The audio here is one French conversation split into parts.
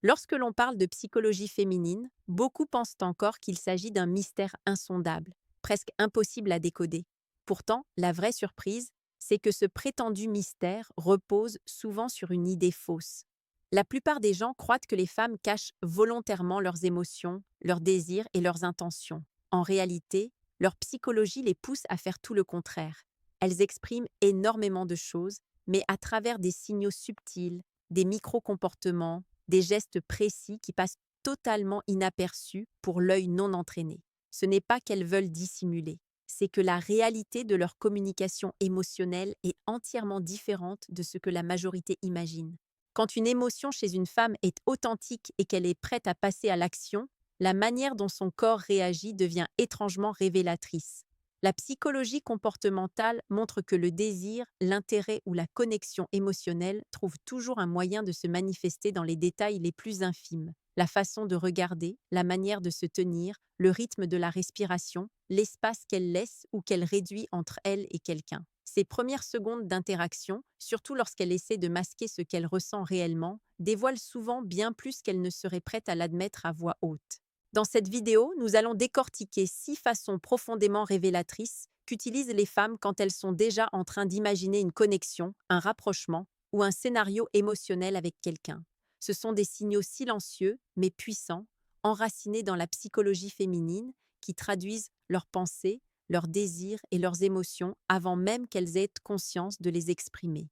Lorsque l'on parle de psychologie féminine, beaucoup pensent encore qu'il s'agit d'un mystère insondable, presque impossible à décoder. Pourtant, la vraie surprise, c'est que ce prétendu mystère repose souvent sur une idée fausse. La plupart des gens croient que les femmes cachent volontairement leurs émotions, leurs désirs et leurs intentions. En réalité, leur psychologie les pousse à faire tout le contraire. Elles expriment énormément de choses, mais à travers des signaux subtils, des micro-comportements, des gestes précis qui passent totalement inaperçus pour l'œil non entraîné. Ce n'est pas qu'elles veulent dissimuler, c'est que la réalité de leur communication émotionnelle est entièrement différente de ce que la majorité imagine. Quand une émotion chez une femme est authentique et qu'elle est prête à passer à l'action, la manière dont son corps réagit devient étrangement révélatrice. La psychologie comportementale montre que le désir, l'intérêt ou la connexion émotionnelle trouvent toujours un moyen de se manifester dans les détails les plus infimes. La façon de regarder, la manière de se tenir, le rythme de la respiration, l'espace qu'elle laisse ou qu'elle réduit entre elle et quelqu'un. Ces premières secondes d'interaction, surtout lorsqu'elle essaie de masquer ce qu'elle ressent réellement, dévoilent souvent bien plus qu'elle ne serait prête à l'admettre à voix haute. Dans cette vidéo, nous allons décortiquer 6 façons profondément révélatrices qu'utilisent les femmes quand elles sont déjà en train d'imaginer une connexion, un rapprochement ou un scénario émotionnel avec quelqu'un. Ce sont des signaux silencieux mais puissants, enracinés dans la psychologie féminine, qui traduisent leurs pensées, leurs désirs et leurs émotions avant même qu'elles aient conscience de les exprimer.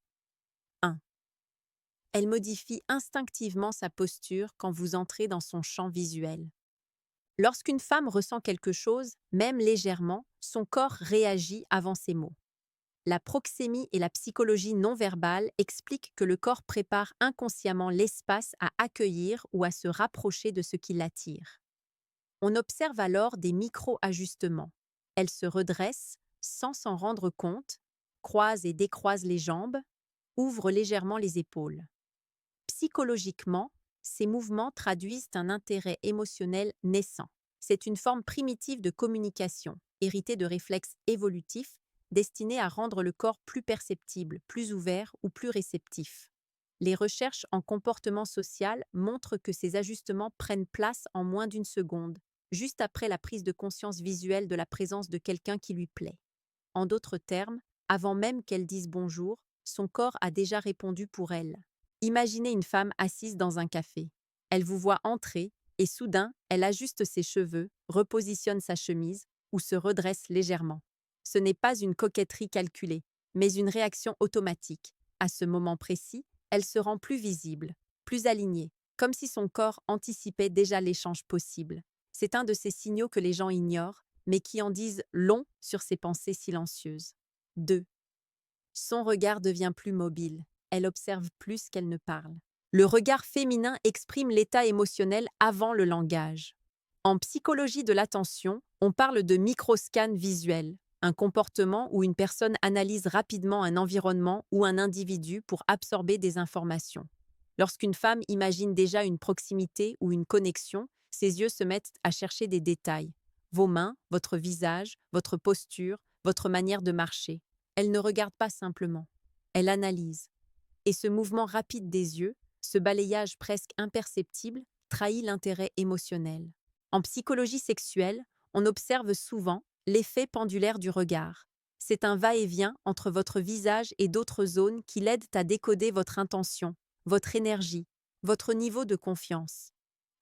1. Elle modifie instinctivement sa posture quand vous entrez dans son champ visuel. Lorsqu'une femme ressent quelque chose, même légèrement, son corps réagit avant ses mots. La proxémie et la psychologie non verbale expliquent que le corps prépare inconsciemment l'espace à accueillir ou à se rapprocher de ce qui l'attire. On observe alors des micro-ajustements. Elle se redresse sans s'en rendre compte, croise et décroise les jambes, ouvre légèrement les épaules. Psychologiquement, ces mouvements traduisent un intérêt émotionnel naissant. C'est une forme primitive de communication, héritée de réflexes évolutifs, destinés à rendre le corps plus perceptible, plus ouvert ou plus réceptif. Les recherches en comportement social montrent que ces ajustements prennent place en moins d'une seconde, juste après la prise de conscience visuelle de la présence de quelqu'un qui lui plaît. En d'autres termes, avant même qu'elle dise bonjour, son corps a déjà répondu pour elle. Imaginez une femme assise dans un café. Elle vous voit entrer et soudain, elle ajuste ses cheveux, repositionne sa chemise ou se redresse légèrement. Ce n'est pas une coquetterie calculée, mais une réaction automatique. À ce moment précis, elle se rend plus visible, plus alignée, comme si son corps anticipait déjà l'échange possible. C'est un de ces signaux que les gens ignorent, mais qui en disent long sur ses pensées silencieuses. 2. Son regard devient plus mobile. Elle observe plus qu'elle ne parle. Le regard féminin exprime l'état émotionnel avant le langage. En psychologie de l'attention, on parle de microscan visuel, un comportement où une personne analyse rapidement un environnement ou un individu pour absorber des informations. Lorsqu'une femme imagine déjà une proximité ou une connexion, ses yeux se mettent à chercher des détails. Vos mains, votre visage, votre posture, votre manière de marcher. Elle ne regarde pas simplement, elle analyse. Et ce mouvement rapide des yeux, ce balayage presque imperceptible, trahit l'intérêt émotionnel. En psychologie sexuelle, on observe souvent l'effet pendulaire du regard. C'est un va-et-vient entre votre visage et d'autres zones qui l'aident à décoder votre intention, votre énergie, votre niveau de confiance.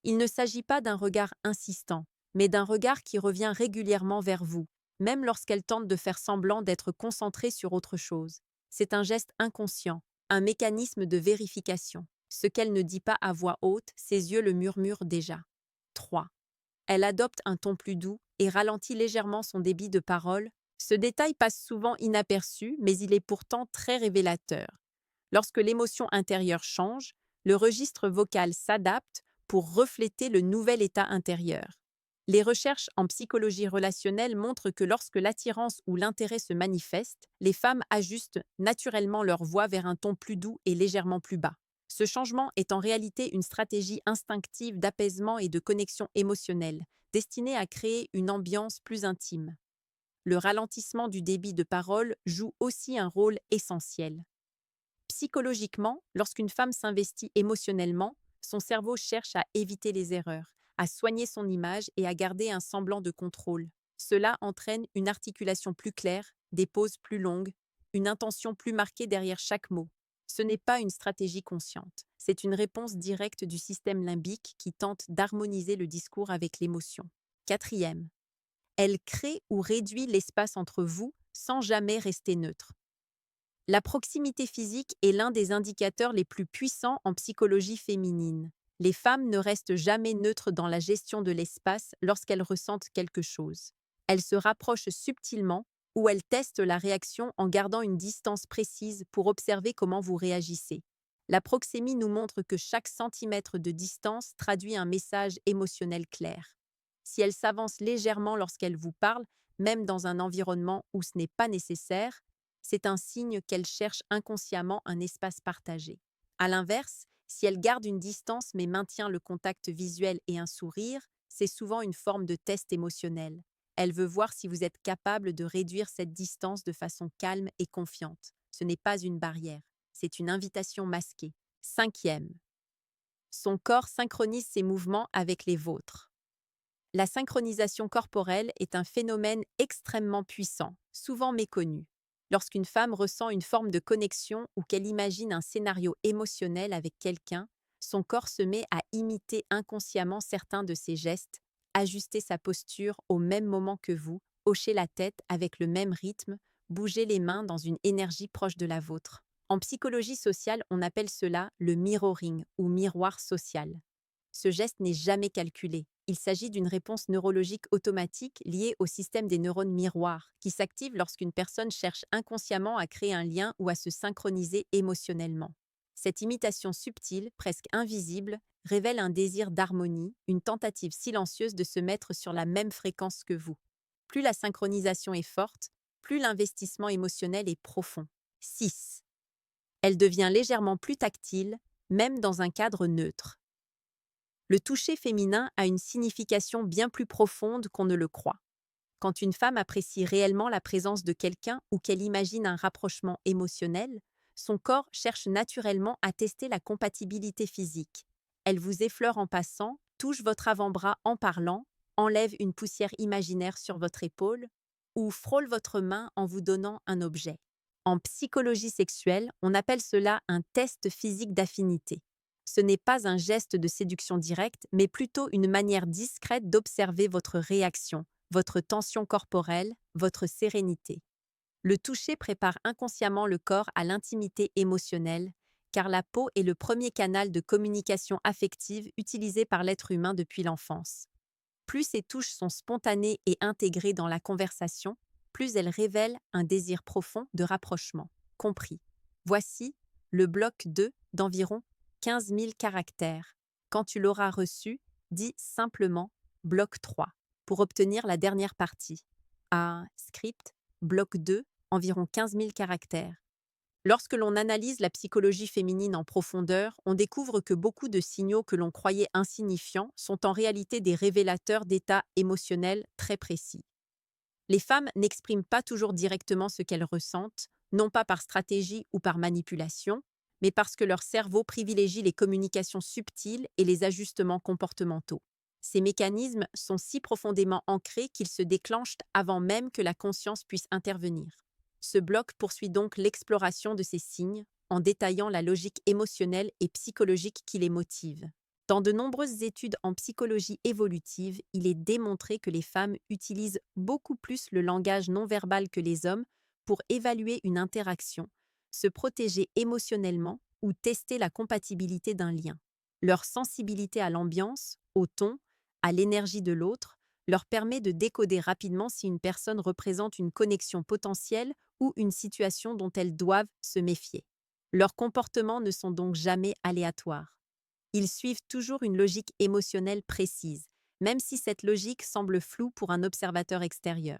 Il ne s'agit pas d'un regard insistant, mais d'un regard qui revient régulièrement vers vous, même lorsqu'elle tente de faire semblant d'être concentrée sur autre chose. C'est un geste inconscient, un mécanisme de vérification. Ce qu'elle ne dit pas à voix haute, ses yeux le murmurent déjà. 3. Elle adopte un ton plus doux et ralentit légèrement son débit de parole. Ce détail passe souvent inaperçu, mais il est pourtant très révélateur. Lorsque l'émotion intérieure change, le registre vocal s'adapte pour refléter le nouvel état intérieur. Les recherches en psychologie relationnelle montrent que lorsque l'attirance ou l'intérêt se manifeste, les femmes ajustent naturellement leur voix vers un ton plus doux et légèrement plus bas. Ce changement est en réalité une stratégie instinctive d'apaisement et de connexion émotionnelle, destinée à créer une ambiance plus intime. Le ralentissement du débit de parole joue aussi un rôle essentiel. Psychologiquement, lorsqu'une femme s'investit émotionnellement, Son cerveau cherche à éviter les erreurs, à soigner son image et à garder un semblant de contrôle. Cela entraîne une articulation plus claire, des pauses plus longues, une intention plus marquée derrière chaque mot. Ce n'est pas une stratégie consciente, c'est une réponse directe du système limbique qui tente d'harmoniser le discours avec l'émotion. Quatrième, elle crée ou réduit l'espace entre vous sans jamais rester neutre. La proximité physique est l'un des indicateurs les plus puissants en psychologie féminine. Les femmes ne restent jamais neutres dans la gestion de l'espace lorsqu'elles ressentent quelque chose. Elles se rapprochent subtilement ou elles testent la réaction en gardant une distance précise pour observer comment vous réagissez. La proxémie nous montre que chaque centimètre de distance traduit un message émotionnel clair. Si elle s'avance légèrement lorsqu'elle vous parle, même dans un environnement où ce n'est pas nécessaire, c'est un signe qu'elle cherche inconsciemment un espace partagé. À l'inverse, si elle garde une distance mais maintient le contact visuel et un sourire, c'est souvent une forme de test émotionnel. Elle veut voir si vous êtes capable de réduire cette distance de façon calme et confiante. Ce n'est pas une barrière, c'est une invitation masquée. Cinquième, son corps synchronise ses mouvements avec les vôtres. La synchronisation corporelle est un phénomène extrêmement puissant, souvent méconnu. Lorsqu'une femme ressent une forme de connexion ou qu'elle imagine un scénario émotionnel avec quelqu'un, son corps se met à imiter inconsciemment certains de ses gestes, ajuster sa posture au même moment que vous, hocher la tête avec le même rythme, bouger les mains dans une énergie proche de la vôtre. En psychologie sociale, on appelle cela le mirroring ou miroir social. Ce geste n'est jamais calculé. Il s'agit d'une réponse neurologique automatique liée au système des neurones miroirs, qui s'active lorsqu'une personne cherche inconsciemment à créer un lien ou à se synchroniser émotionnellement. Cette imitation subtile, presque invisible, révèle un désir d'harmonie, une tentative silencieuse de se mettre sur la même fréquence que vous. Plus la synchronisation est forte, plus l'investissement émotionnel est profond. 6. Elle devient légèrement plus tactile, même dans un cadre neutre. Le toucher féminin a une signification bien plus profonde qu'on ne le croit. Quand une femme apprécie réellement la présence de quelqu'un ou qu'elle imagine un rapprochement émotionnel, son corps cherche naturellement à tester la compatibilité physique. Elle vous effleure en passant, touche votre avant-bras en parlant, enlève une poussière imaginaire sur votre épaule ou frôle votre main en vous donnant un objet. En psychologie sexuelle, on appelle cela un test physique d'affinité. Ce n'est pas un geste de séduction directe, mais plutôt une manière discrète d'observer votre réaction, votre tension corporelle, votre sérénité. Le toucher prépare inconsciemment le corps à l'intimité émotionnelle, car la peau est le premier canal de communication affective utilisé par l'être humain depuis l'enfance. Plus ces touches sont spontanées et intégrées dans la conversation, plus elles révèlent un désir profond de rapprochement. Compris. Voici le bloc 2 d'environ 15 000 caractères. Quand tu l'auras reçu, dis simplement bloc 3 pour obtenir la dernière partie. Script, bloc 2, environ 15 000 caractères. Lorsque l'on analyse la psychologie féminine en profondeur, on découvre que beaucoup de signaux que l'on croyait insignifiants sont en réalité des révélateurs d'états émotionnels très précis. Les femmes n'expriment pas toujours directement ce qu'elles ressentent, non pas par stratégie ou par manipulation, mais parce que leur cerveau privilégie les communications subtiles et les ajustements comportementaux. Ces mécanismes sont si profondément ancrés qu'ils se déclenchent avant même que la conscience puisse intervenir. Ce bloc poursuit donc l'exploration de ces signes en détaillant la logique émotionnelle et psychologique qui les motive. Dans de nombreuses études en psychologie évolutive, il est démontré que les femmes utilisent beaucoup plus le langage non verbal que les hommes pour évaluer une interaction, se protéger émotionnellement ou tester la compatibilité d'un lien. Leur sensibilité à l'ambiance, au ton, à l'énergie de l'autre, leur permet de décoder rapidement si une personne représente une connexion potentielle ou une situation dont elles doivent se méfier. Leurs comportements ne sont donc jamais aléatoires. Ils suivent toujours une logique émotionnelle précise, même si cette logique semble floue pour un observateur extérieur.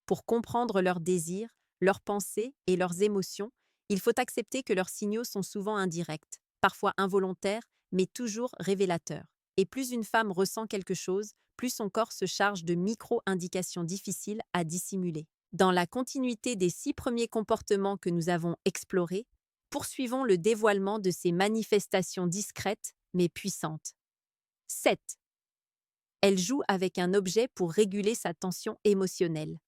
Pour comprendre leurs désirs, leurs pensées et leurs émotions, il faut accepter que leurs signaux sont souvent indirects, parfois involontaires, mais toujours révélateurs. Et plus une femme ressent quelque chose, plus son corps se charge de micro-indications difficiles à dissimuler. Dans la continuité des 6 premiers comportements que nous avons explorés, poursuivons le dévoilement de ces manifestations discrètes mais puissante. 7. Elle joue avec un objet pour réguler sa tension émotionnelle.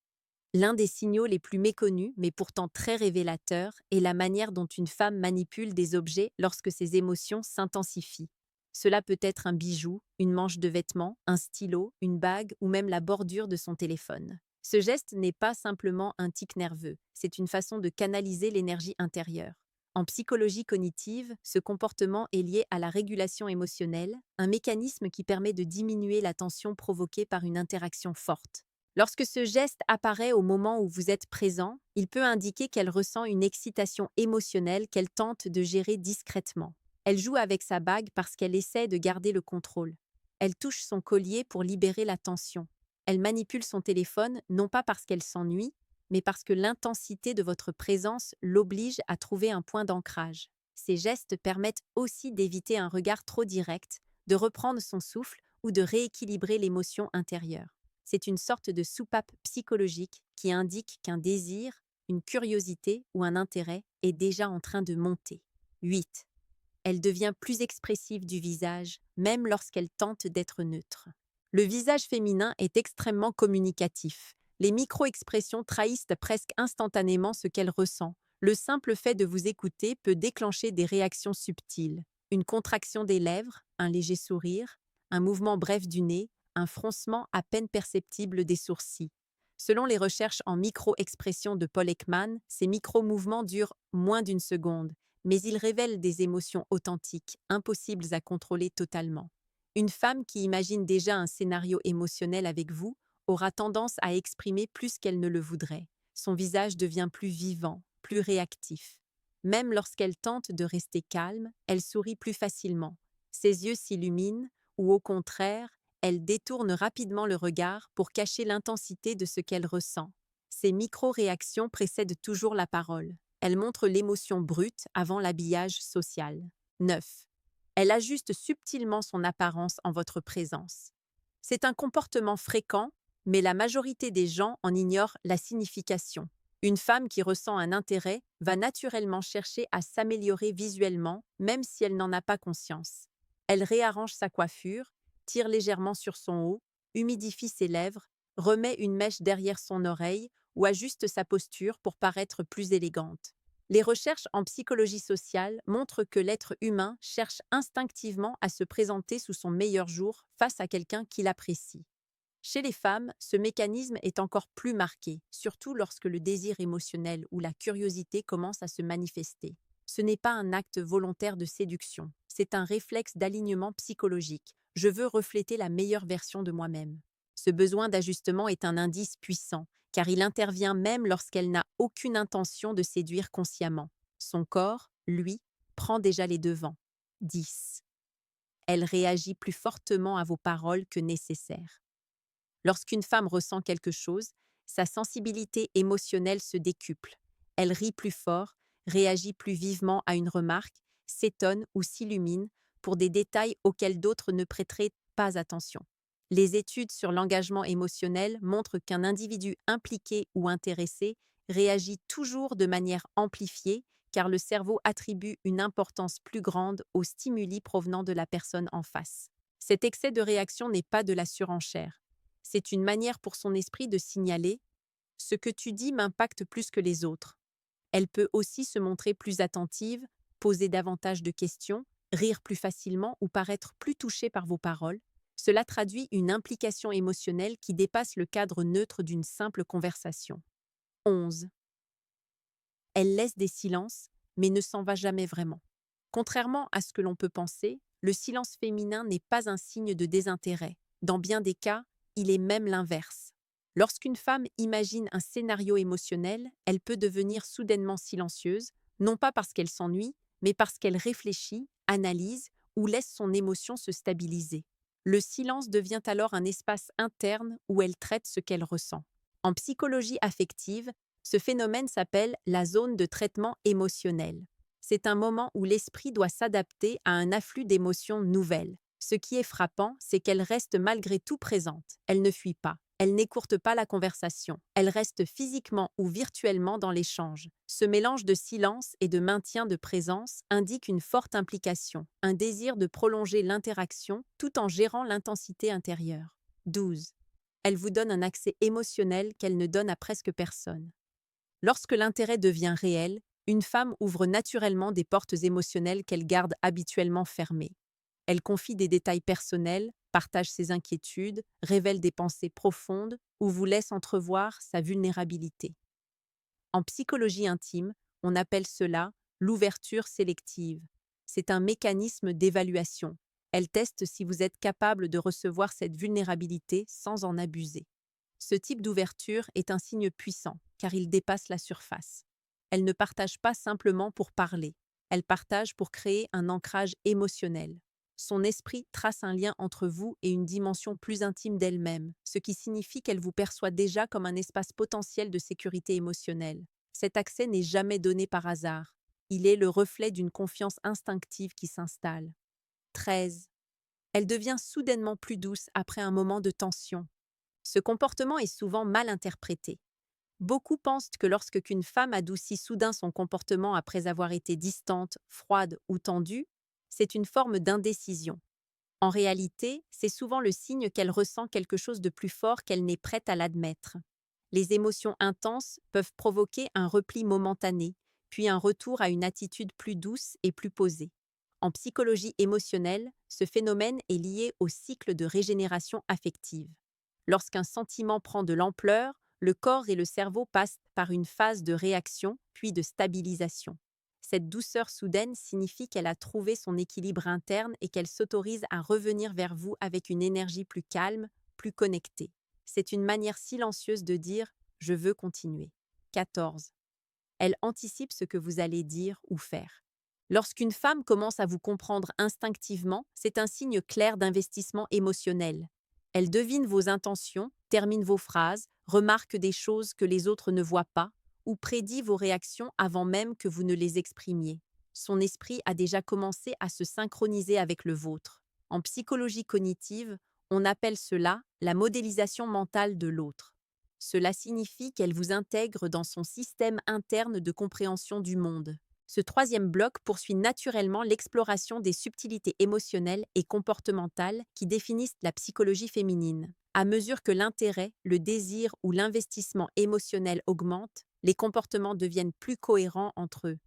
L'un des signaux les plus méconnus, mais pourtant très révélateurs, est la manière dont une femme manipule des objets lorsque ses émotions s'intensifient. Cela peut être un bijou, une manche de vêtements, un stylo, une bague ou même la bordure de son téléphone. Ce geste n'est pas simplement un tic nerveux, c'est une façon de canaliser l'énergie intérieure. En psychologie cognitive, ce comportement est lié à la régulation émotionnelle, un mécanisme qui permet de diminuer la tension provoquée par une interaction forte. Lorsque ce geste apparaît au moment où vous êtes présent, il peut indiquer qu'elle ressent une excitation émotionnelle qu'elle tente de gérer discrètement. Elle joue avec sa bague parce qu'elle essaie de garder le contrôle. Elle touche son collier pour libérer la tension. Elle manipule son téléphone non pas parce qu'elle s'ennuie, mais parce que l'intensité de votre présence l'oblige à trouver un point d'ancrage. Ces gestes permettent aussi d'éviter un regard trop direct, de reprendre son souffle ou de rééquilibrer l'émotion intérieure. C'est une sorte de soupape psychologique qui indique qu'un désir, une curiosité ou un intérêt est déjà en train de monter. 8. Elle devient plus expressive du visage, même lorsqu'elle tente d'être neutre. Le visage féminin est extrêmement communicatif. Les micro-expressions trahissent presque instantanément ce qu'elle ressent. Le simple fait de vous écouter peut déclencher des réactions subtiles. Une contraction des lèvres, un léger sourire, un mouvement bref du nez, un froncement à peine perceptible des sourcils. Selon les recherches en micro-expressions de Paul Ekman, ces micro-mouvements durent moins d'une seconde, mais ils révèlent des émotions authentiques, impossibles à contrôler totalement. Une femme qui imagine déjà un scénario émotionnel avec vous aura tendance à exprimer plus qu'elle ne le voudrait. Son visage devient plus vivant, plus réactif. Même lorsqu'elle tente de rester calme, elle sourit plus facilement. Ses yeux s'illuminent, ou au contraire, elle détourne rapidement le regard pour cacher l'intensité de ce qu'elle ressent. Ces micro-réactions précèdent toujours la parole. Elles montrent l'émotion brute avant l'habillage social. 9. Elle ajuste subtilement son apparence en votre présence. C'est un comportement fréquent, mais la majorité des gens en ignorent la signification. Une femme qui ressent un intérêt va naturellement chercher à s'améliorer visuellement, même si elle n'en a pas conscience. Elle réarrange sa coiffure, tire légèrement sur son haut, humidifie ses lèvres, remet une mèche derrière son oreille ou ajuste sa posture pour paraître plus élégante. Les recherches en psychologie sociale montrent que l'être humain cherche instinctivement à se présenter sous son meilleur jour face à quelqu'un qu'il apprécie. Chez les femmes, ce mécanisme est encore plus marqué, surtout lorsque le désir émotionnel ou la curiosité commencent à se manifester. Ce n'est pas un acte volontaire de séduction, c'est un réflexe d'alignement psychologique. Je veux refléter la meilleure version de moi-même. Ce besoin d'ajustement est un indice puissant, car il intervient même lorsqu'elle n'a aucune intention de séduire consciemment. Son corps, lui, prend déjà les devants. 10. Elle réagit plus fortement à vos paroles que nécessaire. Lorsqu'une femme ressent quelque chose, sa sensibilité émotionnelle se décuple. Elle rit plus fort, réagit plus vivement à une remarque, s'étonne ou s'illumine pour des détails auxquels d'autres ne prêteraient pas attention. Les études sur l'engagement émotionnel montrent qu'un individu impliqué ou intéressé réagit toujours de manière amplifiée car le cerveau attribue une importance plus grande aux stimuli provenant de la personne en face. Cet excès de réaction n'est pas de la surenchère. C'est une manière pour son esprit de signaler « ce que tu dis m'impacte plus que les autres ». Elle peut aussi se montrer plus attentive, poser davantage de questions, rire plus facilement ou paraître plus touchée par vos paroles. Cela traduit une implication émotionnelle qui dépasse le cadre neutre d'une simple conversation. 11. Elle laisse des silences, mais ne s'en va jamais vraiment. Contrairement à ce que l'on peut penser, le silence féminin n'est pas un signe de désintérêt. Dans bien des cas, il est même l'inverse. Lorsqu'une femme imagine un scénario émotionnel, elle peut devenir soudainement silencieuse, non pas parce qu'elle s'ennuie, mais parce qu'elle réfléchit, analyse ou laisse son émotion se stabiliser. Le silence devient alors un espace interne où elle traite ce qu'elle ressent. En psychologie affective, ce phénomène s'appelle la zone de traitement émotionnel. C'est un moment où l'esprit doit s'adapter à un afflux d'émotions nouvelles. Ce qui est frappant, c'est qu'elle reste malgré tout présente. Elle ne fuit pas. Elle n'écourte pas la conversation. Elle reste physiquement ou virtuellement dans l'échange. Ce mélange de silence et de maintien de présence indique une forte implication, un désir de prolonger l'interaction tout en gérant l'intensité intérieure. 12. Elle vous donne un accès émotionnel qu'elle ne donne à presque personne. Lorsque l'intérêt devient réel, une femme ouvre naturellement des portes émotionnelles qu'elle garde habituellement fermées. Elle confie des détails personnels, partage ses inquiétudes, révèle des pensées profondes ou vous laisse entrevoir sa vulnérabilité. En psychologie intime, on appelle cela l'ouverture sélective. C'est un mécanisme d'évaluation. Elle teste si vous êtes capable de recevoir cette vulnérabilité sans en abuser. Ce type d'ouverture est un signe puissant, car il dépasse la surface. Elle ne partage pas simplement pour parler, elle partage pour créer un ancrage émotionnel. Son esprit trace un lien entre vous et une dimension plus intime d'elle-même, ce qui signifie qu'elle vous perçoit déjà comme un espace potentiel de sécurité émotionnelle. Cet accès n'est jamais donné par hasard. Il est le reflet d'une confiance instinctive qui s'installe. 13. Elle devient soudainement plus douce après un moment de tension. Ce comportement est souvent mal interprété. Beaucoup pensent que lorsqu'une femme adoucit soudain son comportement après avoir été distante, froide ou tendue, c'est une forme d'indécision. En réalité, c'est souvent le signe qu'elle ressent quelque chose de plus fort qu'elle n'est prête à l'admettre. Les émotions intenses peuvent provoquer un repli momentané, puis un retour à une attitude plus douce et plus posée. En psychologie émotionnelle, ce phénomène est lié au cycle de régénération affective. Lorsqu'un sentiment prend de l'ampleur, le corps et le cerveau passent par une phase de réaction, puis de stabilisation. Cette douceur soudaine signifie qu'elle a trouvé son équilibre interne et qu'elle s'autorise à revenir vers vous avec une énergie plus calme, plus connectée. C'est une manière silencieuse de dire « je veux continuer ». 14. Elle anticipe ce que vous allez dire ou faire. Lorsqu'une femme commence à vous comprendre instinctivement, c'est un signe clair d'investissement émotionnel. Elle devine vos intentions, termine vos phrases, remarque des choses que les autres ne voient pas, ou prédit vos réactions avant même que vous ne les exprimiez. Son esprit a déjà commencé à se synchroniser avec le vôtre. En psychologie cognitive, on appelle cela la modélisation mentale de l'autre. Cela signifie qu'elle vous intègre dans son système interne de compréhension du monde. Ce troisième bloc poursuit naturellement l'exploration des subtilités émotionnelles et comportementales qui définissent la psychologie féminine. À mesure que l'intérêt, le désir ou l'investissement émotionnel augmentent, les comportements deviennent plus cohérents entre eux.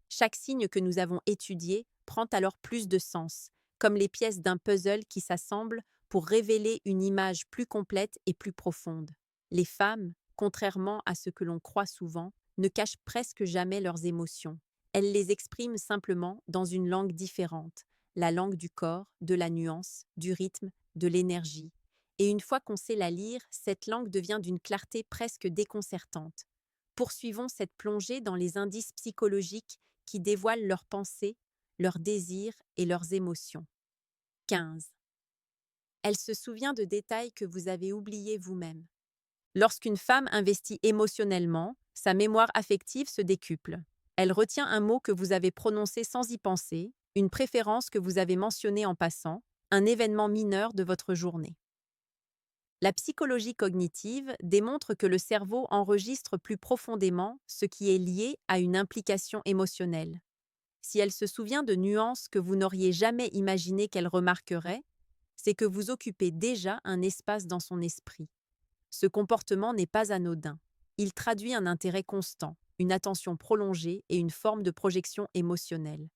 Chaque signe que nous avons étudié prend alors plus de sens, comme les pièces d'un puzzle qui s'assemblent pour révéler une image plus complète et plus profonde. Les femmes, contrairement à ce que l'on croit souvent, ne cachent presque jamais leurs émotions. Elles les expriment simplement dans une langue différente, la langue du corps, de la nuance, du rythme, de l'énergie. Et une fois qu'on sait la lire, cette langue devient d'une clarté presque déconcertante. Poursuivons cette plongée dans les indices psychologiques qui dévoilent leurs pensées, leurs désirs et leurs émotions. 15. Elle se souvient de détails que vous avez oubliés vous-même. Lorsqu'une femme investit émotionnellement, sa mémoire affective se décuple. Elle retient un mot que vous avez prononcé sans y penser, une préférence que vous avez mentionnée en passant, un événement mineur de votre journée. La psychologie cognitive démontre que le cerveau enregistre plus profondément ce qui est lié à une implication émotionnelle. Si elle se souvient de nuances que vous n'auriez jamais imaginé qu'elle remarquerait, c'est que vous occupez déjà un espace dans son esprit. Ce comportement n'est pas anodin. Il traduit un intérêt constant, une attention prolongée et une forme de projection émotionnelle.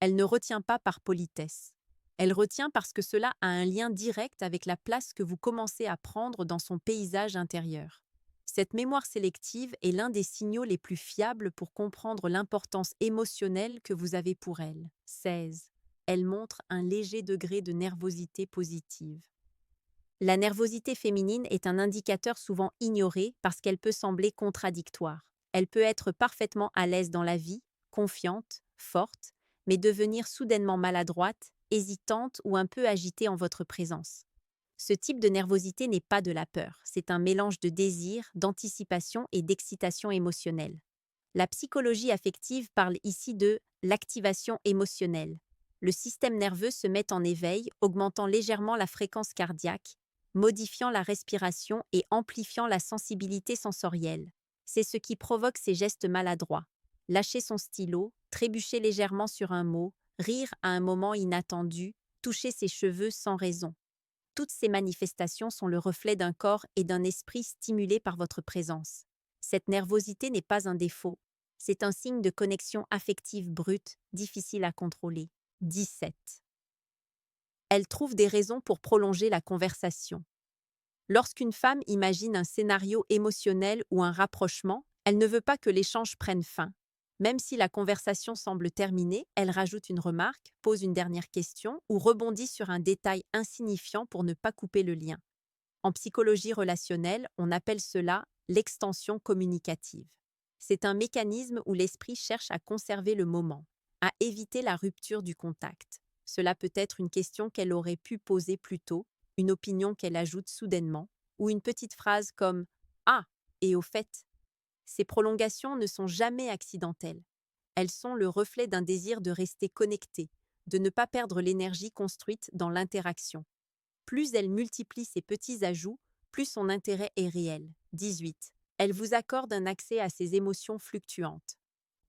Elle ne retient pas par politesse. Elle retient parce que cela a un lien direct avec la place que vous commencez à prendre dans son paysage intérieur. Cette mémoire sélective est l'un des signaux les plus fiables pour comprendre l'importance émotionnelle que vous avez pour elle. 16. Elle montre un léger degré de nervosité positive. La nervosité féminine est un indicateur souvent ignoré parce qu'elle peut sembler contradictoire. Elle peut être parfaitement à l'aise dans la vie, confiante, forte, mais devenir soudainement maladroite, hésitante ou un peu agitée en votre présence. Ce type de nervosité n'est pas de la peur, c'est un mélange de désir, d'anticipation et d'excitation émotionnelle. La psychologie affective parle ici de l'activation émotionnelle. Le système nerveux se met en éveil, augmentant légèrement la fréquence cardiaque, modifiant la respiration et amplifiant la sensibilité sensorielle. C'est ce qui provoque ces gestes maladroits. Lâcher son stylo, trébucher légèrement sur un mot, rire à un moment inattendu, toucher ses cheveux sans raison. Toutes ces manifestations sont le reflet d'un corps et d'un esprit stimulés par votre présence. Cette nervosité n'est pas un défaut, c'est un signe de connexion affective brute, difficile à contrôler. 17. Elle trouve des raisons pour prolonger la conversation. Lorsqu'une femme imagine un scénario émotionnel ou un rapprochement, elle ne veut pas que l'échange prenne fin. Même si la conversation semble terminée, elle rajoute une remarque, pose une dernière question ou rebondit sur un détail insignifiant pour ne pas couper le lien. En psychologie relationnelle, on appelle cela l'extension communicative. C'est un mécanisme où l'esprit cherche à conserver le moment, à éviter la rupture du contact. Cela peut être une question qu'elle aurait pu poser plus tôt, une opinion qu'elle ajoute soudainement, ou une petite phrase comme « Ah, et au fait ». Ces prolongations ne sont jamais accidentelles. Elles sont le reflet d'un désir de rester connecté, de ne pas perdre l'énergie construite dans l'interaction. Plus elle multiplie ses petits ajouts, plus son intérêt est réel. 18. Elle vous accorde un accès à ses émotions fluctuantes.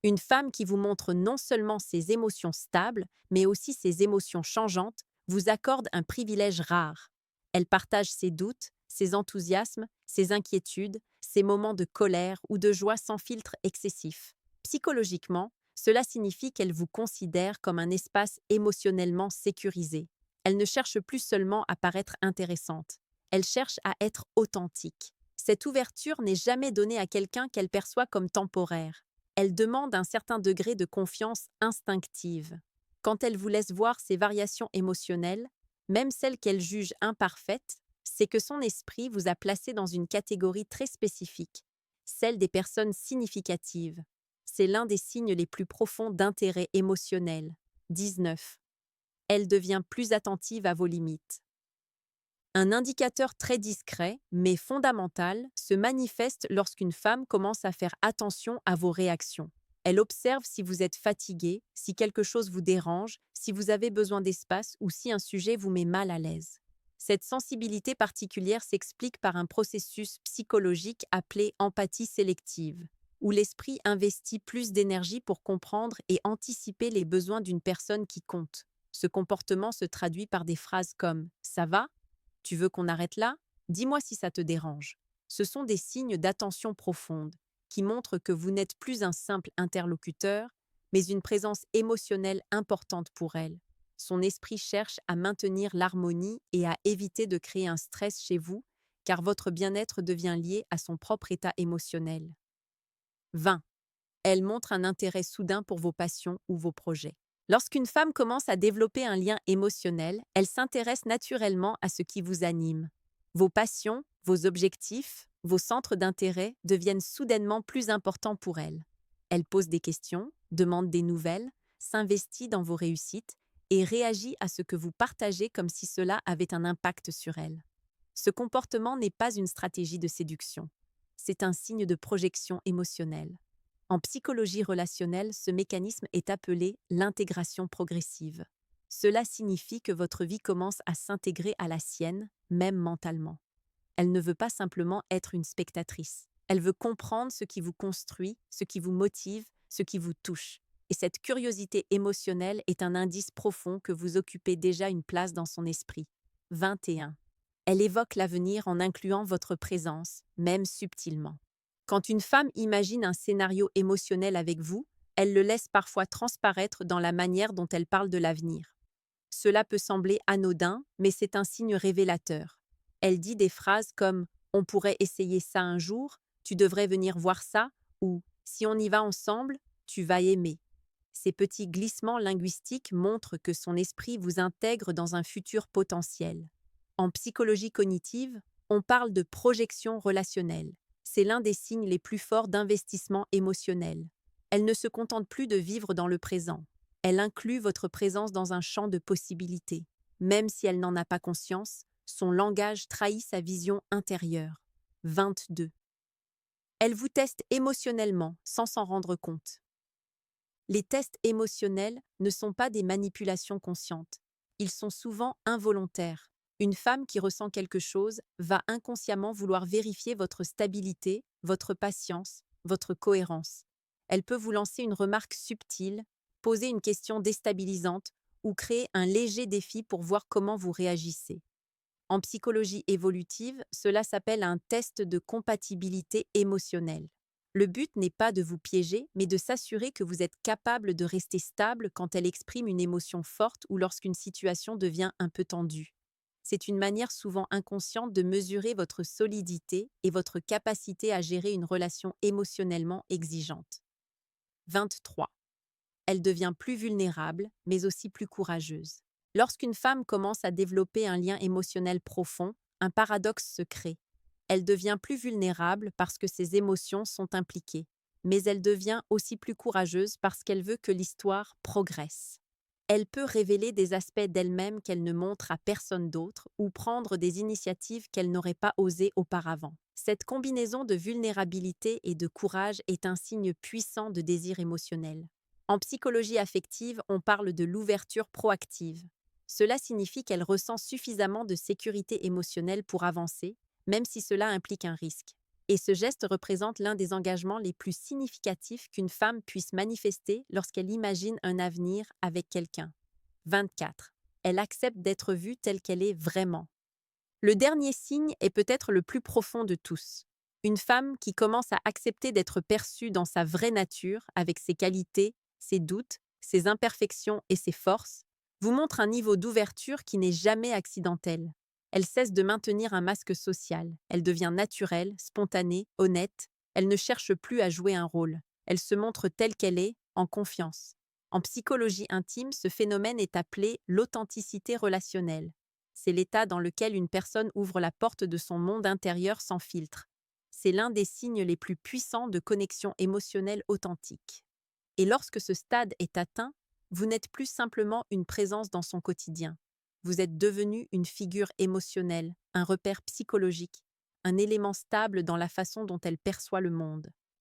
Une femme qui vous montre non seulement ses émotions stables, mais aussi ses émotions changeantes, vous accorde un privilège rare. Elle partage ses doutes, ses enthousiasmes, ses inquiétudes, ses moments de colère ou de joie sans filtre excessif. Psychologiquement, cela signifie qu'elle vous considère comme un espace émotionnellement sécurisé. Elle ne cherche plus seulement à paraître intéressante, elle cherche à être authentique. Cette ouverture n'est jamais donnée à quelqu'un qu'elle perçoit comme temporaire. Elle demande un certain degré de confiance instinctive. Quand elle vous laisse voir ses variations émotionnelles, même celles qu'elle juge imparfaites, c'est que son esprit vous a placé dans une catégorie très spécifique, celle des personnes significatives. C'est l'un des signes les plus profonds d'intérêt émotionnel. 19. Elle devient plus attentive à vos limites. Un indicateur très discret, mais fondamental, se manifeste lorsqu'une femme commence à faire attention à vos réactions. Elle observe si vous êtes fatigué, si quelque chose vous dérange, si vous avez besoin d'espace ou si un sujet vous met mal à l'aise. Cette sensibilité particulière s'explique par un processus psychologique appelé empathie sélective, où l'esprit investit plus d'énergie pour comprendre et anticiper les besoins d'une personne qui compte. Ce comportement se traduit par des phrases comme « Ça va ? Tu veux qu'on arrête là ? Dis-moi si ça te dérange ». Ce sont des signes d'attention profonde qui montrent que vous n'êtes plus un simple interlocuteur, mais une présence émotionnelle importante pour elle. Son esprit cherche à maintenir l'harmonie et à éviter de créer un stress chez vous, car votre bien-être devient lié à son propre état émotionnel. 20. Elle montre un intérêt soudain pour vos passions ou vos projets. Lorsqu'une femme commence à développer un lien émotionnel, elle s'intéresse naturellement à ce qui vous anime. Vos passions, vos objectifs, vos centres d'intérêt deviennent soudainement plus importants pour elle. Elle pose des questions, demande des nouvelles, s'investit dans vos réussites et réagit à ce que vous partagez comme si cela avait un impact sur elle. Ce comportement n'est pas une stratégie de séduction. C'est un signe de projection émotionnelle. En psychologie relationnelle, ce mécanisme est appelé l'intégration progressive. Cela signifie que votre vie commence à s'intégrer à la sienne, même mentalement. Elle ne veut pas simplement être une spectatrice. Elle veut comprendre ce qui vous construit, ce qui vous motive, ce qui vous touche. Et cette curiosité émotionnelle est un indice profond que vous occupez déjà une place dans son esprit. 21. Elle évoque l'avenir en incluant votre présence, même subtilement. Quand une femme imagine un scénario émotionnel avec vous, elle le laisse parfois transparaître dans la manière dont elle parle de l'avenir. Cela peut sembler anodin, mais c'est un signe révélateur. Elle dit des phrases comme « On pourrait essayer ça un jour »,« Tu devrais venir voir ça » ou « Si on y va ensemble, tu vas aimer ». Ces petits glissements linguistiques montrent que son esprit vous intègre dans un futur potentiel. En psychologie cognitive, on parle de projection relationnelle. C'est l'un des signes les plus forts d'investissement émotionnel. Elle ne se contente plus de vivre dans le présent. Elle inclut votre présence dans un champ de possibilités. Même si elle n'en a pas conscience, son langage trahit sa vision intérieure. 22. Elle vous teste émotionnellement sans s'en rendre compte. Les tests émotionnels ne sont pas des manipulations conscientes. Ils sont souvent involontaires. Une femme qui ressent quelque chose va inconsciemment vouloir vérifier votre stabilité, votre patience, votre cohérence. Elle peut vous lancer une remarque subtile, poser une question déstabilisante ou créer un léger défi pour voir comment vous réagissez. En psychologie évolutive, cela s'appelle un test de compatibilité émotionnelle. Le but n'est pas de vous piéger, mais de s'assurer que vous êtes capable de rester stable quand elle exprime une émotion forte ou lorsqu'une situation devient un peu tendue. C'est une manière souvent inconsciente de mesurer votre solidité et votre capacité à gérer une relation émotionnellement exigeante. 23. Elle devient plus vulnérable, mais aussi plus courageuse. Lorsqu'une femme commence à développer un lien émotionnel profond, un paradoxe se crée. Elle devient plus vulnérable parce que ses émotions sont impliquées, mais elle devient aussi plus courageuse parce qu'elle veut que l'histoire progresse. Elle peut révéler des aspects d'elle-même qu'elle ne montre à personne d'autre ou prendre des initiatives qu'elle n'aurait pas osées auparavant. Cette combinaison de vulnérabilité et de courage est un signe puissant de désir émotionnel. En psychologie affective, on parle de l'ouverture proactive. Cela signifie qu'elle ressent suffisamment de sécurité émotionnelle pour avancer, même si cela implique un risque. Et ce geste représente l'un des engagements les plus significatifs qu'une femme puisse manifester lorsqu'elle imagine un avenir avec quelqu'un. 24. Elle accepte d'être vue telle qu'elle est vraiment. Le dernier signe est peut-être le plus profond de tous. Une femme qui commence à accepter d'être perçue dans sa vraie nature, avec ses qualités, ses doutes, ses imperfections et ses forces, vous montre un niveau d'ouverture qui n'est jamais accidentel. Elle cesse de maintenir un masque social, elle devient naturelle, spontanée, honnête, elle ne cherche plus à jouer un rôle, elle se montre telle qu'elle est, en confiance. En psychologie intime, ce phénomène est appelé l'authenticité relationnelle. C'est l'état dans lequel une personne ouvre la porte de son monde intérieur sans filtre. C'est l'un des signes les plus puissants de connexion émotionnelle authentique. Et lorsque ce stade est atteint, vous n'êtes plus simplement une présence dans son quotidien. Vous êtes devenu une figure émotionnelle, un repère psychologique, un élément stable dans la façon dont elle perçoit le monde.